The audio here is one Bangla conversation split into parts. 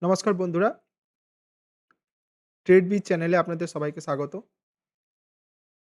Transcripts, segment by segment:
নমস্কার বন্ধুরা, ট্রেড বিচ চ্যানেলে আপনাদের সবাইকে স্বাগত।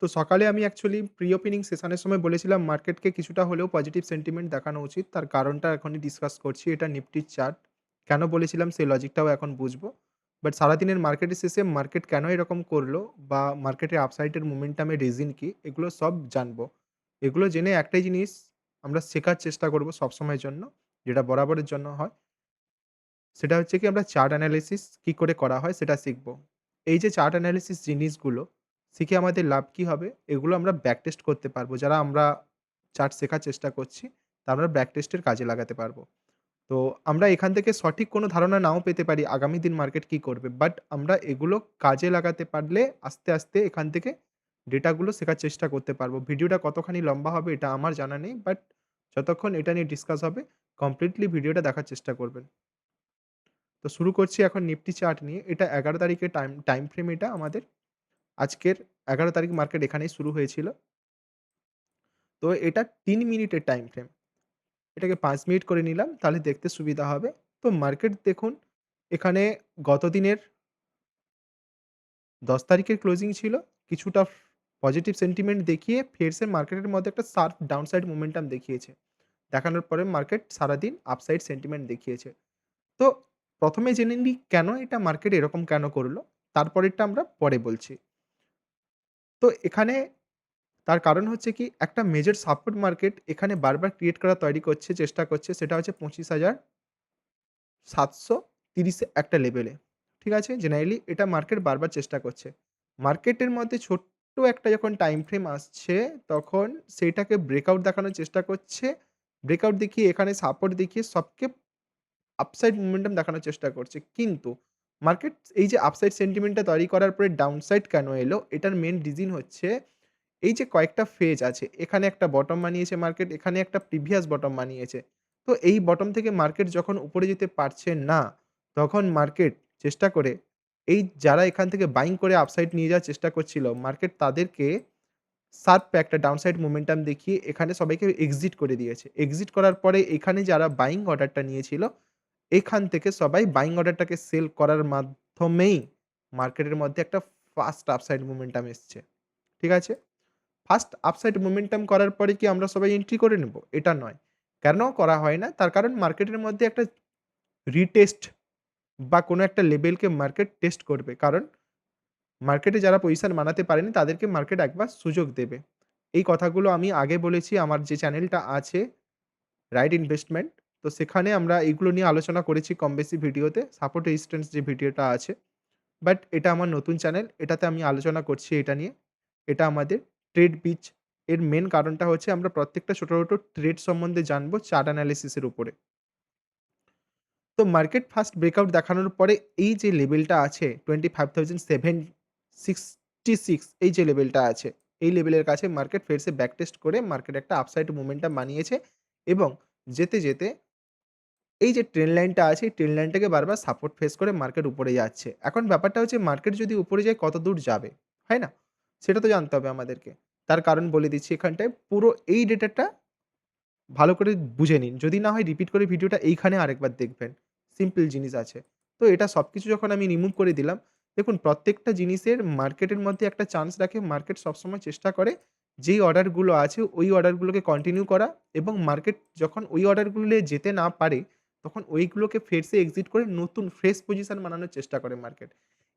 তো সকালে আমি অ্যাকচুয়ালি প্রি ওপেনিং সেশনের সময় বলেছিলাম মার্কেটকে কিছুটা হলেও পজিটিভ সেন্টিমেন্ট দেখানো উচিত। তার কারণটা এখনই ডিসকাস করছি। এটা নিফটির চার্ট। কেন বলেছিলাম সেই লজিকটাও এখন বুঝবো। বাট সারাদিনের মার্কেটের শেষে মার্কেট কেন এরকম করলো বা মার্কেটের আপসাইডের মোমেন্টামের রিজন কি? এগুলো সব জানবো। এগুলো জেনে একটাই জিনিস আমরা শেখার চেষ্টা করব সবসময়ের জন্য, যেটা বরাবরের জন্য হয়। সেটা হচ্ছে কি আমরা চার্ট অ্যানালিসিস কি করে করা হয় সেটা শিখব। এই যে চার্ট অ্যানালিসিস জিনিসগুলো শিখে আমাদের লাভ কি হবে? এগুলো আমরা ব্যাক টেস্ট করতে পারবো। যারা আমরা চার্ট শেখার চেষ্টা করছি, তা আমরা ব্যাক টেস্টের কাজে লাগাতে পারবো। তো আমরা এখান থেকে সঠিক কোনো ধারণা নাও পেতে পারি আগামী দিন মার্কেট কি করবে। বাট আমরা এগুলো কাজে লাগাতে পারলে আস্তে, আস্তে এখান থেকে ডেটাগুলো শেখার চেষ্টা করতে পারবো। ভিডিওটা কতখানি লম্বা হবে এটা আমার জানা নেই। বাট যতক্ষণ এটা নিয়ে ডিসকাস হবে কমপ্লিটলি ভিডিওটা দেখার চেষ্টা করবেন। তো শুরু করছি এখন নিফটি চার্ট নিয়ে। এটা ১১ তারিখের টাইম টাইম ফ্রেম এটা আমাদের। আজকের ১১ তারিখ মার্কেট এখানেই শুরু হয়েছিল। তো এটা ৩ মিনিটের টাইম ফ্রেম। এটাকে ৫ মিনিট করে নিলাম তাহলে দেখতে সুবিধা হবে। তো মার্কেট দেখুন এখানে গত দিনের ১০ তারিখের ক্লোজিং ছিল। কিছুটা পজিটিভ সেন্টিমেন্ট দেখিয়ে ফেরসে মার্কেটের মধ্যে একটা শার্প ডাউনসাইড মোমেন্টাম দেখিয়েছে। দেখানোর পরে মার্কেট সারাদিন আপসাইড সেন্টিমেন্ট দেখিয়েছে। তো ১ম এ জেনে নিই কেন এটা মার্কেট এরকম কেন করলো? তারপরেরটা আমরা পরে বলছি। তো এখানে তার কারণ হচ্ছে কি একটা মেজর সাপোর্ট মার্কেট এখানে বারবার ক্রিয়েট করা তৈরি করছে, চেষ্টা করছে সেটা হচ্ছে ২৫,৭৩০ একটা লেভেলে। ঠিক আছে? জেনারেলি এটা মার্কেট বারবার চেষ্টা করছে। মার্কেটের মধ্যে ছোট্ট একটা যখন টাইম ফ্রেম আসছে তখন সেইটাকে ব্রেকআউট দেখানোর চেষ্টা করছে। ব্রেকআউট দেখিয়ে এখানে সাপোর্ট দেখিয়ে সবকে আপসাইড মোমেন্টাম দেখানোর চেষ্টা করছে। কিন্তু মার্কেট এই যে আপসাইড সেন্টিমেন্টটা তৈরি করার পরে ডাউনসাইড কেন এলো? এটার মেইন রিজন হচ্ছে এই যে কয়েকটা ফেজ আছে। এখানে একটা বটম বানিয়েছে মার্কেট, এখানে একটা প্রিভিয়াস বটম বানিয়েছে। তো এই বটম থেকে মার্কেট যখন উপরে যেতে পারছে না, তখন মার্কেট চেষ্টা করে এই যারা এখান থেকে বাইং করে আপসাইড নিয়ে যাওয়ার চেষ্টা করছিল, মার্কেট তাদেরকে শার্প একটা ডাউনসাইড মোমেন্টাম দেখিয়ে এখানে সবাইকে এক্সিট করে দিয়েছে। এক্সিট করার পরে এখানে যারা বাইং অর্ডারটা নিয়েছিল এখান থেকে সবাই বাইং অর্ডারটাকে সেল করার মাধ্যমেই মার্কেটের মধ্যে একটা ফাস্ট আপসাইড মোমেন্টাম এসছে। ঠিক আছে? ফার্স্ট আপসাইড মোমেন্টাম করার পরে কি আমরা সবাই এন্ট্রি করে নেব? এটা নয়। কেন করা হয় না? তার কারণ মার্কেটের মধ্যে একটা রিটেস্ট বা কোনো একটা লেভেলকে মার্কেট টেস্ট করবে। কারণ মার্কেটে যারা পজিশন বানাতে পারেনি তাদেরকে মার্কেট একবার সুযোগ দেবে। এই কথাগুলো আমি আগে বলেছি আমার যে চ্যানেলটা আছে রাইট ইনভেস্টমেন্ট। তো সেখানে আমরা এগুলো নিয়ে আলোচনা করেছি কম বেশি ভিডিওতে। সাপোর্ট রেজিস্ট্যান্স যে ভিডিওটা আছে। বাট এটা আমার নতুন চ্যানেল। এটাতে আমি আলোচনা করছি এটা নিয়ে। এটা আমাদের ট্রেড বিচ এর মেইন কারণটা হচ্ছে আমরা প্রত্যেকটা ছোট, ছোট ট্রেড সম্বন্ধে জানবো চার্ট অ্যানালিসিস এর উপরে। তো মার্কেট ফার্স্ট ব্রেকআউট দেখানোর পরে এই যে লেভেলটা আছে 25,766 এই যে লেভেলটা আছে, এই লেভেলের কাছে মার্কেট ফেরসে ব্যাক টেস্ট করে মার্কেট একটা আপসাইড মোমেন্টাম বানিয়েছে এবং যেতে, যেতে এই যে ট্রেন্ড লাইনটা আছে, এই ট্রেন্ড লাইনটাকে বারবার সাপোর্ট ফেস করে মার্কেট উপরে যাচ্ছে। এখন ব্যাপারটা হচ্ছে মার্কেট যদি উপরে যায় কতদূর যাবে, হয় না? সেটা তো জানতে হবে আমাদেরকে। তার কারণ বলে দিচ্ছি এখানটায় পুরো এই ডেটাটা ভালো করে বুঝে নিন। যদি না হয় রিপিট করে ভিডিওটা এইখানে আরেকবার দেখবেন। সিম্পল জিনিস আছে। তো এটা সবকিছু যখন আমি রিমুভ করে দিলাম, দেখুন প্রত্যেকটা জিনিসের মার্কেটের মধ্যে একটা চান্স রাখে। মার্কেট সবসময় চেষ্টা করে যেই অর্ডারগুলো আছে ওই অর্ডারগুলোকে কন্টিনিউ করা এবং মার্কেট যখন ওই অর্ডারগুলো যেতে না পারে, তখন ওইগুলোকে ফেরসে এক্সিট করে নতুন ফ্রেশ পজিশন বানানোর চেষ্টা করে মার্কেট।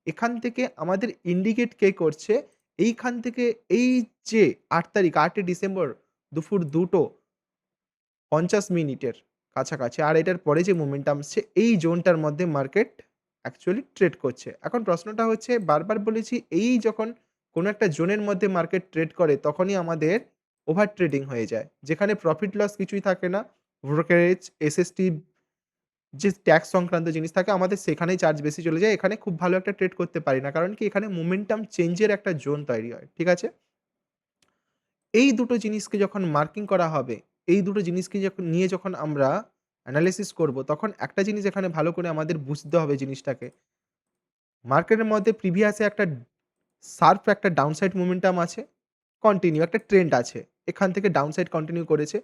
এখান থেকে আমাদের ইন্ডিকেট কে করছে, এইখান থেকে এই যে ৮ তারিখ ৮ই ডিসেম্বর দুপুর ২টো ৫০ মিনিটের কাছাকাছি। আর এটার পরে যে মোমেন্টাম আসছে এই জোনটার মধ্যে মার্কেট অ্যাকচুয়ালি ট্রেড করছে। এখন প্রশ্নটা হচ্ছে বারবার বলেছি এই যখন কোনো একটা জোনের মধ্যে মার্কেট ট্রেড করে তখনই আমাদের ওভার ট্রেডিং হয়ে যায়। যেখানে প্রফিট লস কিছুই থাকে না। ব্রোকারেজ, এসএসটি যে ট্যাক্স সংক্রান্ত জিনিস থাকে আমাদের সেখানেই চার্জ বেশি চলে যায়। এখানে খুব ভালো একটা ট্রেড করতে পারি না। কারণ কি এখানে মোমেন্টাম চেঞ্জ এর একটা জোন তৈরি হয়। ঠিক আছে? এই দুটো জিনিসকে যখন মার্কিং করা হবে, এই দুটো জিনিসকে নিয়ে যখন আমরা এনালাইসিস করব, তখন একটা জিনিস এখানে ভালো করে আমাদের বুঝতে হবে জিনিসটাকে। মার্কেটের মধ্যে প্রিভিয়াস এ একটা শার্প একটা ডাউনসাইড মোমেন্টাম আছে। কন্টিনিউ একটা ট্রেন্ড আছে। এখান থেকে ডাউনসাইড কন্টিনিউ করেছে।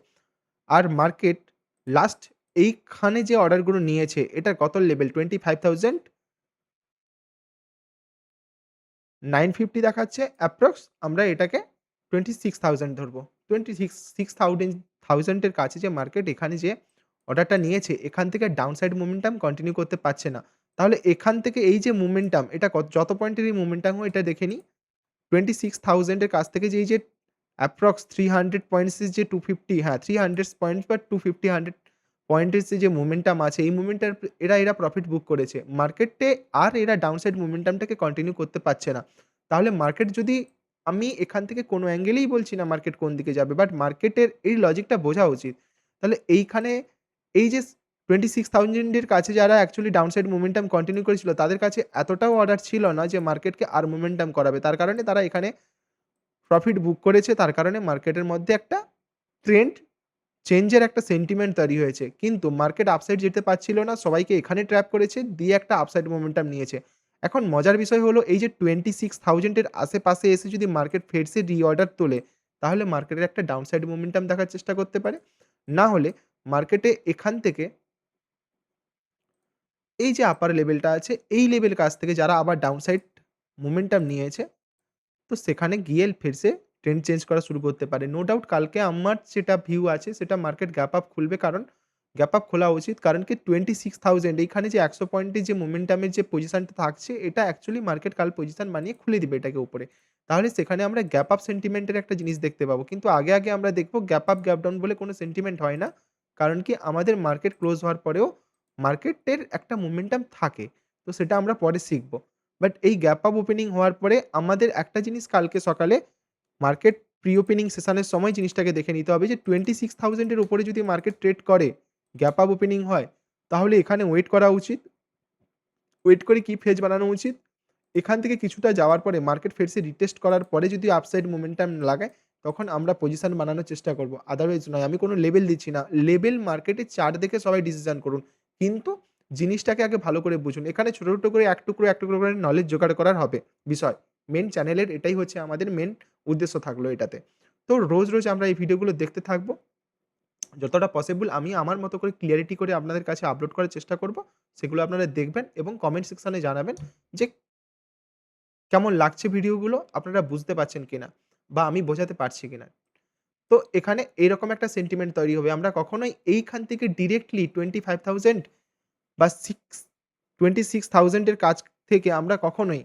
আর মার্কেট লাস্ট এইখানে যে অর্ডারগুলো নিয়েছে এটার কত লেভেল 25,950 দেখাচ্ছে অ্যাপ্রক্স আমরা এটাকে 26,000 ধরবো। 26,000 এর কাছে যে মার্কেট এখানে যে অর্ডারটা নিয়েছে এখান থেকে ডাউন সাইড মোমেন্টাম কন্টিনিউ করতে পারছে না। তাহলে এখান থেকে এই যে মোমেন্টাম এটা যত পয়েন্টেরই মোমেন্টাম হয় এটা দেখে নিই। 26,000 এর কাছ থেকে যে এই যে অ্যাপ্রক্স 300 পয়েন্টস এর যে 250 হ্যাঁ, 300 পয়েন্টস বা 250 100 পয়েন্টের যে মোমেন্টাম আছে এই মোমেন্টার এরা প্রফিট বুক করেছে। মার্কেটে আর এরা ডাউনসাইড মোমেন্টামটাকে কন্টিনিউ করতে পারছে না। তাহলে মার্কেট যদি আমি এখান থেকে কোনো অ্যাঙ্গেলেই বলছি না মার্কেট কোন দিকে যাবে। বাট মার্কেটের এই লজিকটা বোঝা উচিত। তাহলে এইখানে এই যে 26,000 এর কাছে যারা অ্যাকচুয়ালি ডাউনসাইড মোমেন্টাম কন্টিনিউ করেছিল তাদের কাছে এতটাও অর্ডার ছিল না যে মার্কেটকে আর মোমেন্টাম করাবে। তার কারণে তারা এখানে প্রফিট বুক করেছে। তার কারণে মার্কেটের মধ্যে একটা ট্রেন্ড চেঞ্জের একটা সেন্টিমেন্ট তৈরি হয়েছে। কিন্তু মার্কেট আপসাইড যেতে পারছিল না। সবাইকে এখানে ট্র্যাপ করেছে, দিয়ে একটা আপসাইড মোমেন্টাম নিয়েছে। এখন মজার বিষয় হলো এই যে 26,000 এর আশেপাশে এসে যদি মার্কেট ফেরছে রিঅর্ডার তোলে, তাহলে মার্কেটের একটা ডাউনসাইড মোমেন্টাম দেখার চেষ্টা করতে পারে। না হলে মার্কেটে এখান থেকে এই যে আপার লেভেলটা আছে, এই লেভেল কাছ থেকে যারা আবার ডাউনসাইড মোমেন্টাম নিয়েছে তো সেখানে গিয়ে ফিরসে ট্রেন্ড চেঞ্জ করা শুরু করতে পারে। নো ডাউট কালকে আমার যেটা ভিউ আছে সেটা মার্কেট গ্যাপ আপ খুলবে কারণ গ্যাপ আপ খোলা উচিত। কারণ কি 26,000 এইখানে যে 100 পয়েন্টের যে মোমেন্টামের যে পজিশনটা থাকছে এটা অ্যাকচুয়ালি মার্কেট কাল পজিশন বানিয়ে খুলে দিবে এটাকে উপরে। তাহলে সেখানে আমরা গ্যাপ আপ সেন্টিমেন্টের একটা জিনিস দেখতে পাবো। কিন্তু আগে আমরা দেখব গ্যাপ আপ গ্যাপ ডাউন বলে কোনো সেন্টিমেন্ট হয় না। কারণ কি আমাদের মার্কেট ক্লোজ হওয়ার পরেও মার্কেটের একটা মোমেন্টাম থাকে। তো সেটা আমরা পরে শিখব। বাট এই গ্যাপ আপ ওপেনিং হওয়ার পরে আমাদের একটা জিনিস কালকে সকালে মার্কেট প্রি ওপেনিং সেশনের সময় জিনিসটাকে দেখে নিতে হবে যে 26,000 এর উপরে যদি মার্কেট ট্রেড করে, গ্যাপ আপ ওপেনিং হয়, তাহলে এখানে ওয়েট করা উচিত। ওয়েট করে কি ফেজ বানানো উচিত? এখান থেকে কিছুটা যাওয়ার পরে মার্কেট ফেরসে রিটেস্ট করার পরে যদি আপসাইড মোমেন্টাম লাগায়, তখন আমরা পজিশন বানানোর চেষ্টা করব। আদারওয়াইজ নয়। আমি কোনো লেভেল দিচ্ছি না। লেভেল মার্কেটে চার্ট দেখে সবাই ডিসিশন করুন। কিন্তু জিনিসটাকে আগে ভালো করে বুঝুন। এখানে ছোট, ছোট করে এক টুকরো করে নলেজ জোগাড় করার হবে বিষয়। মেইন চ্যানেলের এটাই হচ্ছে আমাদের মেইন উদ্দেশ্য থাকলো এটাতে। তো রোজ আমরা এই ভিডিওগুলো দেখতে থাকবো। যতটা পসিবল আমি আমার মতো করে ক্লিয়ারিটি করে আপনাদের কাছে আপলোড করার চেষ্টা করব। সেগুলো আপনারা দেখবেন এবং কমেন্ট সেকশনে জানাবেন যে কেমন লাগছে ভিডিওগুলো? আপনারা বুঝতে পারছেন কিনা? বা আমি বোঝাতে পারছি কিনা? তো এখানে এরকম একটা সেন্টিমেন্ট তৈরি হবে। আমরা কখনোই এইখান থেকে ডিরেক্টলি 25,000 বা 26,000 এর কাছ থেকে আমরা কখনোই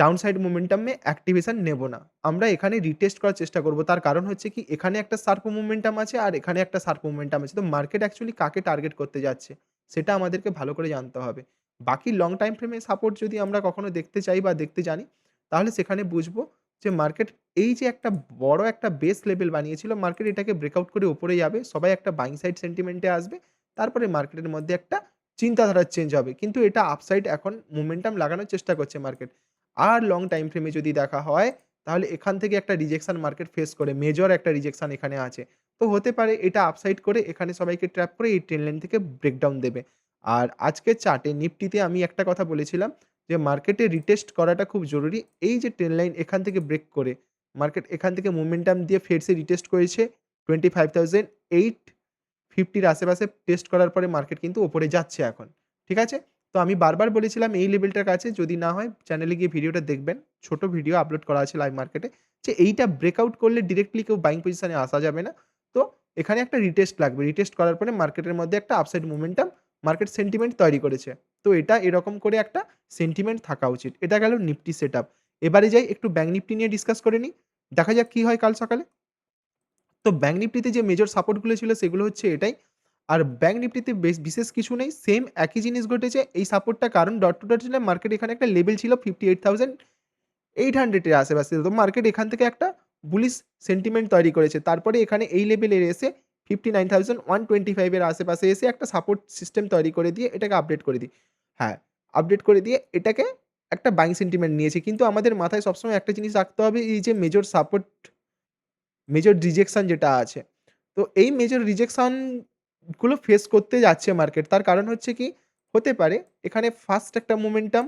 ডাউনসাইড মোমেন্টাম এ অ্যাক্টিভেশন নেব না। আমরা এখানে রিটেস্ট করার চেষ্টা করব। তার কারণ হচ্ছে কি এখানে একটা শার্প মোমেন্টাম আছে আর এখানে একটা শার্প মোমেন্টাম আছে। তো মার্কেট অ্যাকচুয়ালি কাকে টার্গেট করতে যাচ্ছে সেটা আমাদেরকে ভালো করে জানতে হবে। বাকি লং টাইম ফ্রেমে সাপোর্ট যদি আমরা কখনো দেখতে চাই বা দেখতে জানি তাহলে সেখানে বুঝবো যে মার্কেট এই যে একটা বড় একটা বেস লেভেল বানিয়েছিল মার্কেট এটাকে ব্রেকআউট করে উপরে যাবে। সবাই একটা বাইং সাইড সেন্টিমেন্ট এ আসবে। তারপরে মার্কেটের মধ্যে একটা চিন্তাধারার চেঞ্জ হবে। কিন্তু এটা আপসাইড এখন মোমেন্টাম লাগানোর চেষ্টা করছে মার্কেট। আর লং টাইম ফ্রেমে যদি দেখা হয়, তাহলে এখান থেকে একটা রিজেকশন মার্কেট ফেস করে মেজর একটা রিজেকশন এখানে আছে। তো হতে পারে এটা আপসাইড করে এখানে সবাইকে ট্র্যাপ করে এই ট্রেন্ড লাইন থেকে ব্রেকডাউন দেবে। আর আজকের চার্টে নিফটিতে আমি একটা কথা বলেছিলাম যে মার্কেটে রিটেস্ট করাটা খুব জরুরি। এই যে ট্রেন্ড লাইন এখান থেকে ব্রেক করে মার্কেট এখান থেকে মোমেন্টাম দিয়ে ফেরসে রিটেস্ট করেছে 25,850 র আশেপাশে টেস্ট করার পরে মার্কেট কিন্তু উপরে যাচ্ছে এখন। ঠিক আছে? তো আমি বারবার বলেছিলাম এই লেভেলটার কাছে যদি না হয় চ্যানেলে গিয়ে ভিডিওটা দেখবেন। ছোট ভিডিও আপলোড করা আছে লাইভ মার্কেটে। যে এইটা ব্রেকআউট করলে ডিরেক্টলি কেউ বাইং পজিশনে আসা যাবে না। তো এখানে একটা রিটেস্ট লাগবে। রিটেস্ট করার পরে মার্কেটের মধ্যে একটা আপসাইড মোমেন্টাম মার্কেট সেন্টিমেন্ট তৈরি করেছে। তো এটা এরকম করে একটা সেন্টিমেন্ট থাকা উচিত। এটা গেল নিফটি সেটআপ। এবারে যাই একটু ব্যাংক নিফটি নিয়ে ডিসকাস করে নিই। দেখা যাক কি হয় কাল সকালে। তো ব্যাংক নিফটিতে যে মেজর সাপোর্ট গুলো ছিল সেগুলো হচ্ছে এটাই। আর ব্যাংক নিফটিতে বিশেষ কিছু নেই। সেম একই জিনিস ঘটেছে। এই সাপোর্টটা কারণ ডট টু ডট ছিল মার্কেট এখানে একটা লেভেল ছিল 58,800 এর আশেপাশে। তো মার্কেট এখান থেকে একটা বুলিশ সেন্টিমেন্ট তৈরি করেছে। তারপরে এখানে এই লেভেলে এসে 59,125 এর আশেপাশে এসে একটা সাপোর্ট সিস্টেম তৈরি করে দিয়ে এটাকে আপডেট করে দিই। হ্যাঁ, আপডেট করে দিয়ে এটাকে একটা বাইং সেন্টিমেন্ট নিয়েছে। কিন্তু আমাদের মাথায় সবসময় একটা জিনিস রাখতে হবে এই যে মেজর সাপোর্ট মেজর রিজেকশন যেটা আছে। তো এই মেজর রিজেকশন গুলো ফেস করতে যাচ্ছে মার্কেট। তার কারণ হচ্ছে কি? হতে পারে এখানে ফার্স্ট একটা মোমেন্টাম,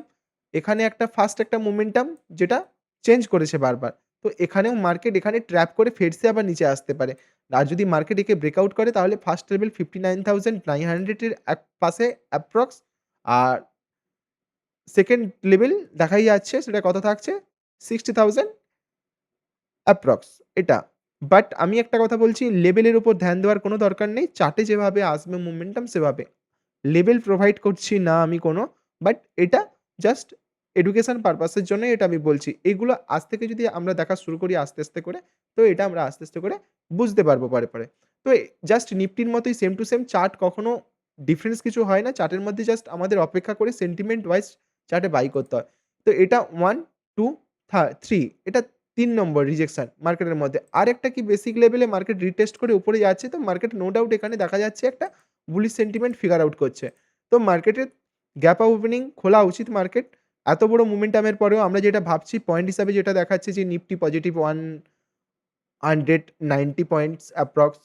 এখানে একটা ফার্স্ট একটা মোমেন্টাম যেটা চেঞ্জ করেছে বারবার। তো এখানেও মার্কেট এখানে ট্র্যাপ করে ফেরছে আবার নিচে আসতে পারে। আর যদি মার্কেট একে ব্রেকআউট করে তাহলে ফার্স্ট লেভেল 59,900 এর পাশে অ্যাপ্রক্স আর সেকেন্ড লেভেল দেখাই যাচ্ছে সেটা কত থাকছে 60,000 অ্যাপ্রক্স এটা। বাট আমি একটা কথা বলছি লেভেলের উপর ধ্যান দেওয়ার কোনো দরকার নেই। চার্টে যেভাবে আসবে মোমেন্টাম সেভাবে। লেভেল প্রোভাইড করছি না আমি কোনো। বাট এটা জাস্ট এডুকেশন পারপাস এর জন্যই এটা আমি বলছি। এগুলো আজ থেকে যদি আমরা দেখা শুরু করি আস্তে, আস্তে করে, তো এটা আমরা আস্তে, আস্তে করে বুঝতে পারবো পরে, পরে। তো জাস্ট নিফটির মতোই সেম টু সেম চার্ট কখনো ডিফারেন্স কিছু হয় না। চার্টের মধ্যে জাস্ট আমাদের অপেক্ষা করে সেন্টিমেন্ট ওয়াইজ চার্টে বাই করতে হয়। তো এটা 1, 2, 3 এটা ৩ নম্বর রিজেকশন মার্কেটের মধ্যে। আরেকটা কি বেসিক লেভেলে মার্কেট রিটেস্ট করে উপরে যাচ্ছে তো মার্কেট নো ডাউট এখানে দেখা যাচ্ছে একটা বুলিশ সেন্টিমেন্ট ফিগার আউট করছে। তো মার্কেটের গ্যাপ ওপেনিং খোলা উচিত মার্কেট। এত বড় মোমেন্টাম এর পরেও আমরা যেটা ভাবছি পয়েন্ট হিসাবে যেটা দেখাচ্ছে যে Nifty positive 190 points approx.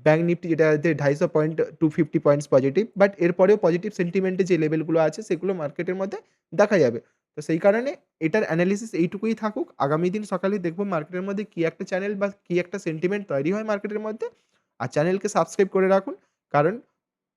Bank Nifty যেটাতে 250 পয়েন্ট 250 পয়েন্টস পজিটিভ। বাট এরপরেও পজিটিভ সেন্টিমেন্ট এর যে লেভেলগুলো আছে সেগুলো মার্কেটের মধ্যে দেখা যাবে। তো সেই কারণে এটার এনালিসিস এইটুকুই থাকুক। আগামী দিন সকালে দেখব মার্কেটের মধ্যে কি একটা চ্যানেল বা কি একটা সেন্টিমেন্ট তৈরি হয় মার্কেটের মধ্যে। আর চ্যানেলকে সাবস্ক্রাইব করে রাখুন। কারণ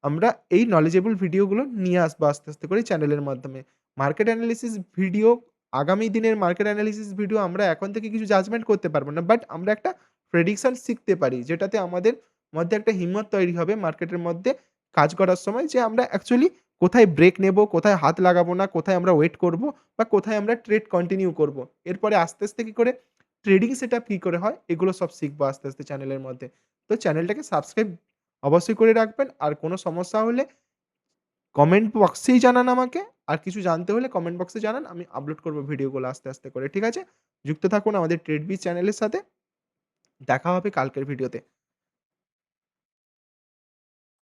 আমরা এই নলেজেবল ভিডিওগুলো নিয়ে আসবো আস্তে, আস্তে করে চ্যানেলের মাধ্যমে। মার্কেট অ্যানালিসিস ভিডিও আগামী দিনের মার্কেট অ্যানালিসিস ভিডিও আমরা এখন থেকে কিছু জাজমেন্ট করতে পারব না। বাট আমরা একটা প্রেডিকশন শিখতে পারি। যেটাতে আমাদের মধ্যে একটা হিম্মত তৈরি হবে মার্কেটের মধ্যে কাজ করার সময় যে আমরা অ্যাকচুয়ালি কোথায় ব্রেক নেব, কোথায় হাত লাগাবো না, কোথায় আমরা ওয়েট করব বা কোথায় আমরা ট্রেড কন্টিনিউ করব। এরপরে আস্তে, আস্তে কি করে ট্রেডিং সেটআপ কি করে হয় এগুলো সব শিখবো আস্তে, আস্তে চ্যানেলের মধ্যে। তো চ্যানেলটাকে সাবস্ক্রাইব অবশ্যই করে রাখবেন। আর কোনো সমস্যা হলে কমেন্ট বক্সেই জানান আমাকে। আর কিছু জানতে হলে কমেন্ট বক্সে জানান। আমি আপলোড করব ভিডিওগুলো আস্তে, আস্তে করে। ঠিক আছে? যুক্ত থাকুন আমাদের ট্রেডবিজ চ্যানেলের সাথে। দেখা হবে কালকের ভিডিওতে।